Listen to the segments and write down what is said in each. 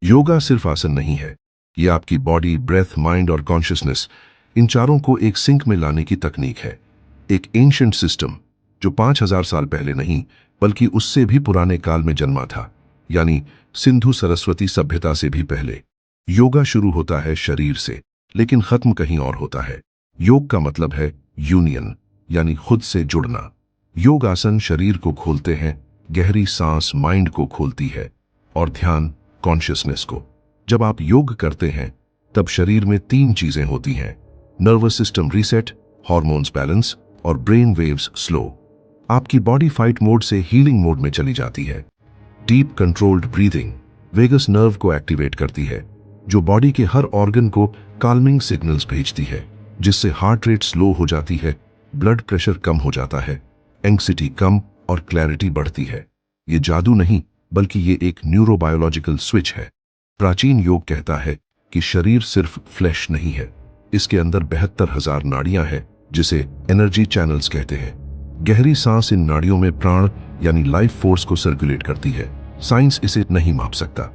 योगा सिर्फ आसन नहीं है, ये आपकी बॉडी, ब्रेथ, माइंड और कॉन्शियसनेस, इन चारों को एक सिंक में लाने की तकनीक है। एक एंशिएंट सिस्टम जो 5000 साल पहले नहीं बल्कि उससे भी पुराने काल में जन्मा था, यानी सिंधु सरस्वती सभ्यता से भी पहले। योगा शुरू होता है शरीर से, लेकिन खत्म कहीं और होता है। योग का मतलब है यूनियन, यानी खुद से जुड़ना। योग आसन शरीर को खोलते हैं, गहरी सांस माइंड को खोलती है, और ध्यान कॉन्शियसनेस को। जब आप योग करते हैं तब शरीर में तीन चीजें होती हैं: nervous system reset, hormones balance और ब्रेन वेव्स स्लो। आपकी बॉडी फाइट मोड से हीलिंग मोड में चली जाती है। Deep controlled breathing vagus nerve को एक्टिवेट करती है, जो बॉडी के हर ऑर्गन को काल्मिंग सिग्नल्स भेजती है, जिससे हार्ट रेट स्लो हो जाती है, ब्लड प्रेशर कम हो जाता है, एंग्जाइटी कम और क्लैरिटी बढ़ती है। ये जादू नहीं, बल्कि ये एक न्यूरोबायोलॉजिकल स्विच है। प्राचीन योग कहता है कि शरीर सिर्फ फ्लैश नहीं है, इसके अंदर 72,000 नाड़ियां हैं, जिसे एनर्जी चैनल्स कहते हैं। गहरी सांस इन नाड़ियों में प्राण यानी लाइफ फोर्स को सर्कुलेट करती है। साइंस इसे नहीं माप सकता,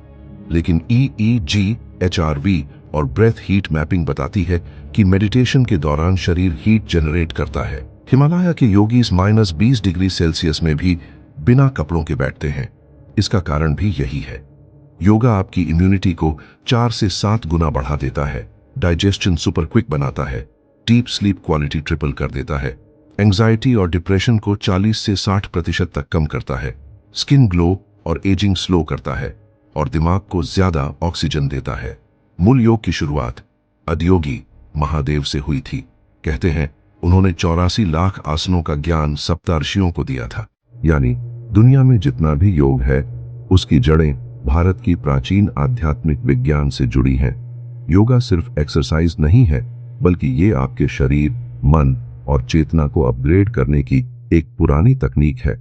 लेकिन EEG, HRV और ब्रेथ हीट मैपिंग बताती है कि मेडिटेशन के दौरान शरीर हीट जनरेट करता है। हिमालय के योगीज -20 डिग्री सेल्सियस में भी बिना कपड़ों के बैठते हैं। इसका कारण भी यही है। योगा आपकी इम्यूनिटी को 4 से 7 गुना बढ़ा देता है, डाइजेशन सुपर क्विक बनाता है, डीप स्लीप क्वालिटी ट्रिपल कर देता है, एंग्जाइटी और डिप्रेशन को 40 से 60% तक कम करता है, स्किन ग्लो और एजिंग स्लो करता है, और दिमाग को ज्यादा ऑक्सीजन देता है। मूल योग की शुरुआत आदियोगी महादेव से हुई थी। कहते हैं उन्होंने 84 लाख आसनों का ज्ञान सप्तर्षियों को दिया था। यानी दुनिया में जितना भी योग है, उसकी जड़ें भारत की प्राचीन आध्यात्मिक विज्ञान से जुड़ी हैं। योगा सिर्फ एक्सरसाइज नहीं है, बल्कि ये आपके शरीर, मन और चेतना को अपग्रेड करने की एक पुरानी तकनीक है।